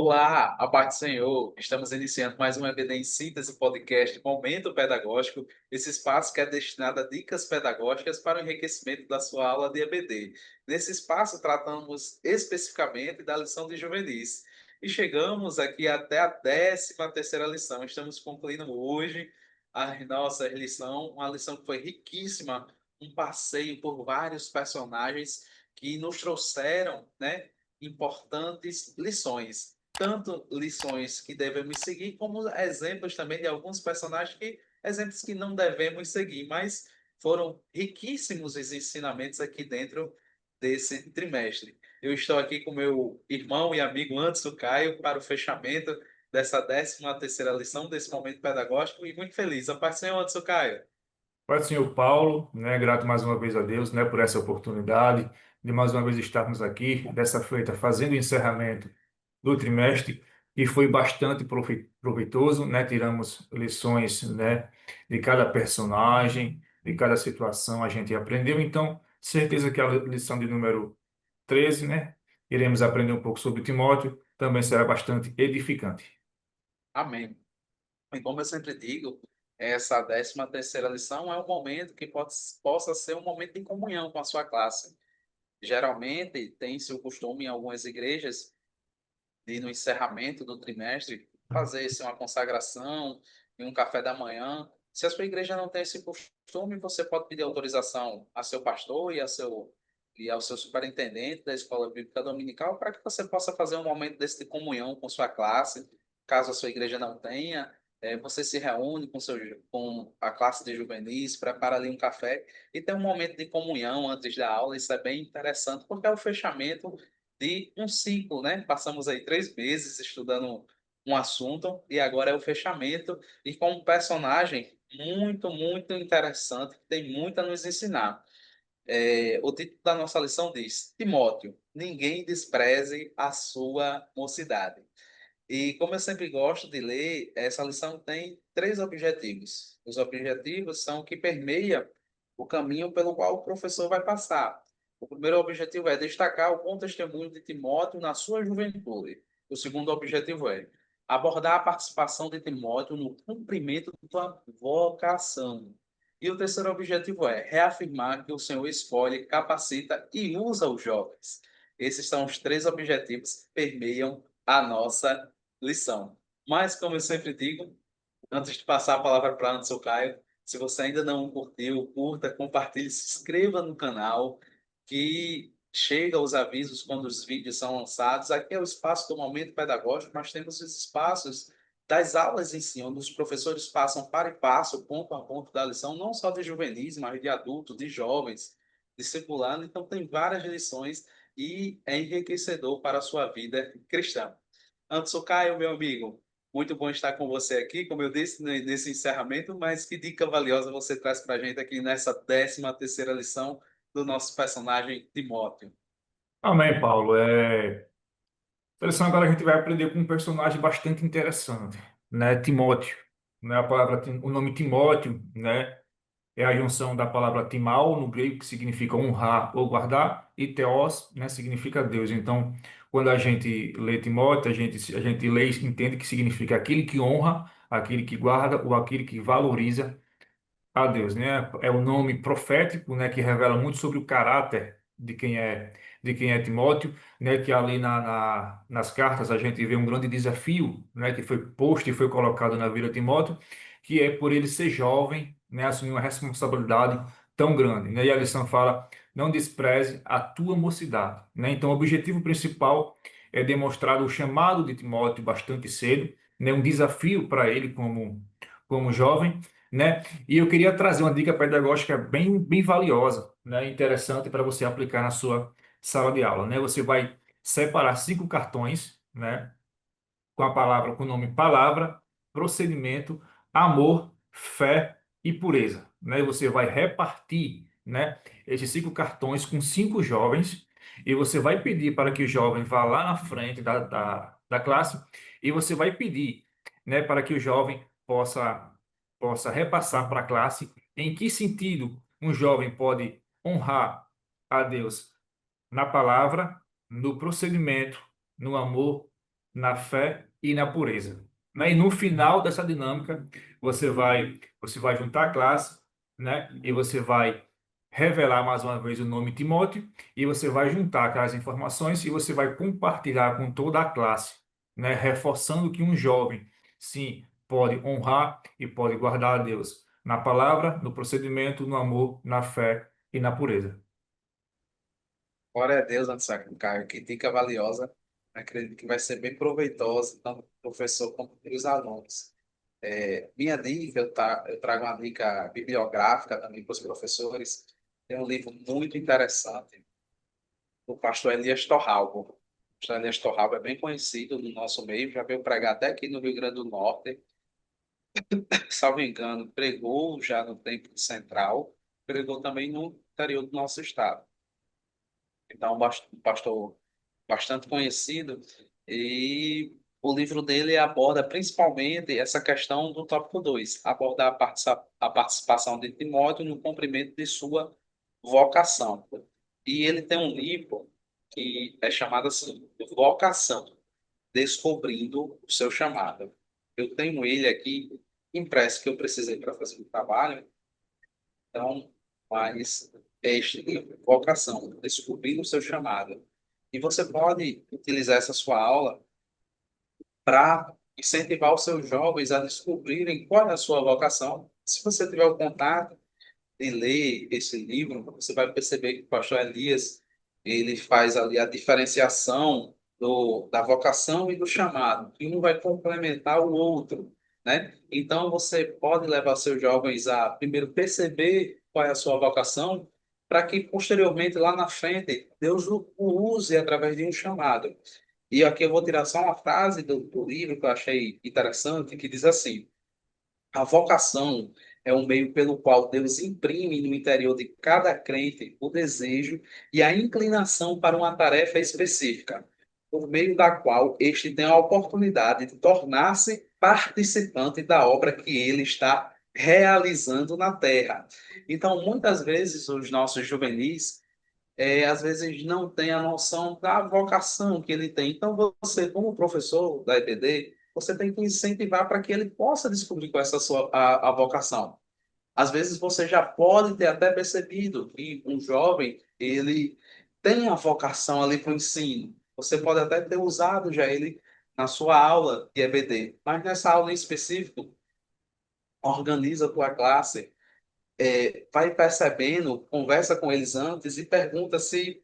Olá, a paz do Senhor. Estamos iniciando mais um EBD em Síntese Podcast Momento Pedagógico. Esse espaço que é destinado a dicas pedagógicas para o enriquecimento da sua aula de EBD. Nesse espaço, tratamos especificamente da lição de juvenis. E chegamos aqui até a 13ª lição. Estamos concluindo hoje a nossa lição, uma lição que foi riquíssima, um passeio por vários personagens que nos trouxeram, né, importantes lições, tanto lições que devemos seguir, como exemplos também de alguns personagens exemplos que não devemos seguir, mas foram riquíssimos os ensinamentos aqui dentro desse trimestre. Eu estou aqui com meu irmão e amigo Anderson Caio para o fechamento dessa 13ª lição desse momento pedagógico e muito feliz. A paz do Senhor, Anderson Caio. Pai do Senhor Paulo, né, grato mais uma vez a Deus, né, por essa oportunidade de mais uma vez estarmos aqui, dessa feita, fazendo o encerramento do trimestre, que foi bastante proveitoso, né, tiramos lições, né, de cada personagem, de cada situação a gente aprendeu, então, certeza que a lição de número 13, né, iremos aprender um pouco sobre Timóteo, também será bastante edificante. Amém. E como eu sempre digo, essa 13ª lição é um momento que possa ser um momento de comunhão com a sua classe. Geralmente, tem-se o costume em algumas igrejas de, no encerramento do trimestre, fazer-se uma consagração e um café da manhã. Se a sua igreja não tem esse costume, você pode pedir autorização a seu pastor e ao seu superintendente da escola bíblica dominical para que você possa fazer um momento desse de comunhão com sua classe. Caso a sua igreja não tenha, você se reúne com a classe de juvenis, prepara ali um café e tem um momento de comunhão antes da aula. Isso é bem interessante, porque é o fechamento de um ciclo, né? Passamos aí 3 meses estudando um assunto e agora é o fechamento e com um personagem muito interessante que tem muito a nos ensinar. O título da nossa lição diz: Timóteo, ninguém despreze a sua mocidade. E como eu sempre gosto de ler, essa lição tem três objetivos. Os objetivos são que permeia o caminho pelo qual o professor vai passar. O primeiro objetivo é destacar o bom testemunho de Timóteo na sua juventude. O segundo objetivo é abordar a participação de Timóteo no cumprimento da vocação. E o terceiro objetivo é reafirmar que o Senhor escolhe, capacita e usa os jovens. Esses são os três objetivos que permeiam a nossa lição. Mas, como eu sempre digo, antes de passar a palavra para Anderson Caio, se você ainda não curtiu, curta, compartilhe, se inscreva no canal, que chega os avisos quando os vídeos são lançados. Aqui é o espaço do momento pedagógico, mas temos os espaços das aulas em si, onde os professores passam para e passo, ponto a ponto da lição, não só de juvenis, mas de adultos, de jovens, discipulando. Então, tem várias lições e é enriquecedor para a sua vida cristã. Anderson Caio, meu amigo, muito bom estar com você aqui, como eu disse nesse encerramento, mas que dica valiosa você traz para a gente aqui nessa 13ª lição do nosso personagem Timóteo. Amém, Paulo. Interessante, agora a gente vai aprender com um personagem bastante interessante, né? Timóteo, né? O nome Timóteo, né? É a junção da palavra timal, no grego, que significa honrar ou guardar, e theos, né? Significa Deus. Então, quando a gente lê Timóteo, a gente lê e entende que significa aquele que honra, aquele que guarda ou aquele que valoriza a Deus, né? É o nome profético, né, que revela muito sobre o caráter de quem é Timóteo, né? Que ali nas cartas a gente vê um grande desafio, né, que foi posto e foi colocado na vida de Timóteo, que é por ele ser jovem, né, assumir uma responsabilidade tão grande, né? E a lição fala: não despreze a tua mocidade, né? Então, o objetivo principal é demonstrar o chamado de Timóteo bastante cedo, né? Um desafio para ele como jovem, né? E eu queria trazer uma dica pedagógica bem valiosa, né? Interessante para você aplicar na sua sala de aula, né? Você vai separar 5 cartões, né? Com o nome palavra, procedimento, amor, fé e pureza, né? E você vai repartir, né, esses 5 cartões com 5 jovens e você vai pedir para que o jovem vá lá na frente da classe e você vai pedir, né, para que o jovem possa repassar para a classe em que sentido um jovem pode honrar a Deus na palavra, no procedimento, no amor, na fé e na pureza. Né? E no final dessa dinâmica, você vai juntar a classe, né? E você vai revelar mais uma vez o nome Timóteo e você vai juntar aquelas informações e você vai compartilhar com toda a classe, né? Reforçando que um jovem, sim, pode honrar e pode guardar a Deus na palavra, no procedimento, no amor, na fé e na pureza. Glória a Deus, Antônio Caio, que dica valiosa. Acredito que vai ser bem proveitosa, tanto para o professor como para os alunos. Minha dica, eu trago uma dica bibliográfica também para os professores. Tem um livro muito interessante do pastor Elias Torralbo. O pastor Elias Torralbo é bem conhecido no nosso meio, já veio pregar até aqui no Rio Grande do Norte. Salvo engano, pregou já no Templo Central, pregou também no interior do nosso estado. Então, um pastor bastante conhecido, e o livro dele aborda principalmente essa questão do tópico 2, abordar a participação de Timóteo no cumprimento de sua vocação. E ele tem um livro que é chamado assim, Vocação, Descobrindo o Seu Chamado. Eu tenho ele aqui impresso que eu precisei para fazer o trabalho, então, mas este livro, Vocação, Descobrindo o Seu Chamado. E você pode utilizar essa sua aula para incentivar os seus jovens a descobrirem qual é a sua vocação. Se você tiver o contato de ler esse livro, você vai perceber que o pastor Elias, ele faz ali a diferenciação da vocação e do chamado, e um vai complementar o outro, né? Então você pode levar seus jovens a primeiro perceber qual é a sua vocação, para que posteriormente lá na frente Deus o use através de um chamado. E aqui eu vou tirar só uma frase do livro que eu achei interessante, que diz assim: a vocação é um meio pelo qual Deus imprime no interior de cada crente o desejo e a inclinação para uma tarefa específica, por meio da qual este tem a oportunidade de tornar-se participante da obra que ele está realizando na terra. Então, muitas vezes, os nossos juvenis às vezes não tem a noção da vocação que ele tem. Então, você, como professor da EBD, você tem que incentivar para que ele possa descobrir qual é essa a vocação. Às vezes você já pode ter até percebido que um jovem, ele tem a vocação ali para o ensino. Você pode até ter usado já ele na sua aula de EBD, mas nessa aula em específico, organiza a tua classe, vai percebendo, conversa com eles antes e pergunta se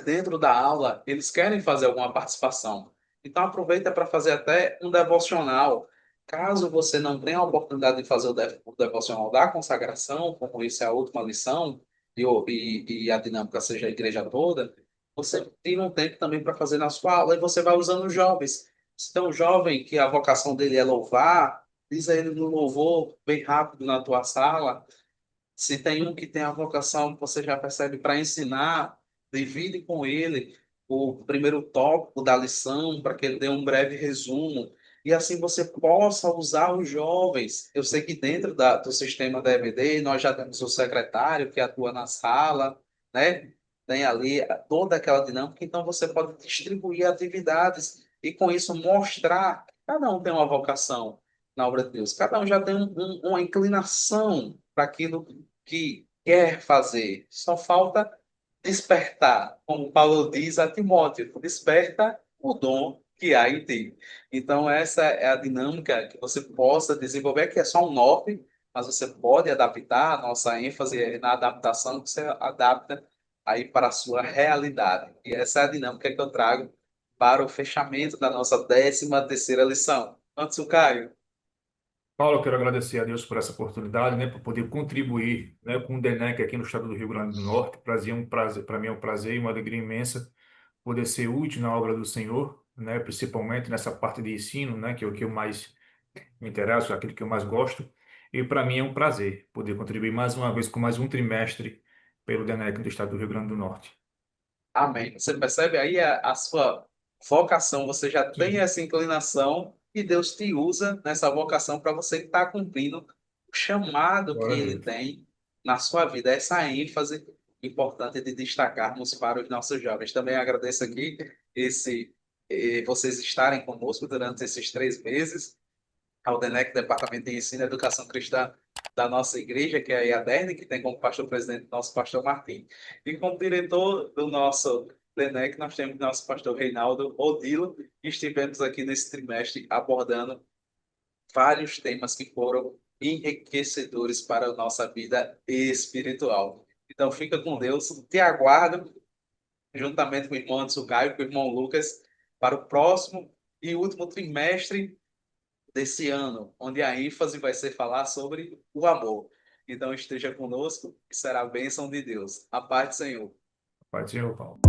dentro da aula, eles querem fazer alguma participação. Então, aproveita para fazer até um devocional. Caso você não tenha a oportunidade de fazer o devocional da consagração, como isso é a última lição, e a dinâmica seja a igreja toda, você tira um tempo também para fazer na sua aula e você vai usando os jovens. Se tem um jovem que a vocação dele é louvar, diz a ele no louvor bem rápido na tua sala. Se tem um que tem a vocação, você já percebe, para ensinar, divide com ele o primeiro tópico da lição, para que ele dê um breve resumo. E assim você possa usar os jovens. Eu sei que dentro do sistema da EBD, nós já temos o secretário que atua na sala, né? Tem ali toda aquela dinâmica, então você pode distribuir atividades e com isso mostrar que cada um tem uma vocação na obra de Deus. Cada um já tem uma inclinação para aquilo que quer fazer. Só falta despertar, como Paulo diz a Timóteo, desperta o dom que há em ti. Então, essa é a dinâmica que você possa desenvolver, que é só um norte, mas você pode adaptar, a nossa ênfase é na adaptação, que você adapta aí para a sua realidade. E essa é a dinâmica que eu trago para o fechamento da nossa 13ª lição. Antes, o Caio. Paulo, eu quero agradecer a Deus por essa oportunidade, né, por poder contribuir, né, com o DENEC aqui no estado do Rio Grande do Norte. Para mim é um prazer e uma alegria imensa poder ser útil na obra do Senhor, né, principalmente nessa parte de ensino, né, que é o que eu mais me interesso, é aquilo que eu mais gosto. E para mim é um prazer poder contribuir mais uma vez com mais um trimestre pelo DENEC do estado do Rio Grande do Norte. Amém. Você percebe aí a sua vocação, você já tem Sim. essa inclinação e Deus te usa nessa vocação para você estar cumprindo o chamado que Glória a Ele Deus. tem na sua vida. Essa ênfase importante de destacarmos para os nossos jovens. Também agradeço aqui esse vocês estarem conosco durante esses 3 meses. Ao DENEC, Departamento de Ensino e Educação Cristã da nossa igreja, que é a IADERN, que tem como pastor-presidente nosso pastor Martim. E como diretor do nosso DENEC, nós temos nosso pastor Reinaldo Odilo, e estivemos aqui nesse trimestre abordando vários temas que foram enriquecedores para a nossa vida espiritual. Então, fica com Deus. Te aguardo, juntamente com o irmão Anderson Caio, com o irmão Lucas, para o próximo e último trimestre desse ano, onde a ênfase vai ser falar sobre o amor. Então esteja conosco e será a bênção de Deus. A paz do Senhor. Pode ser, Paulo.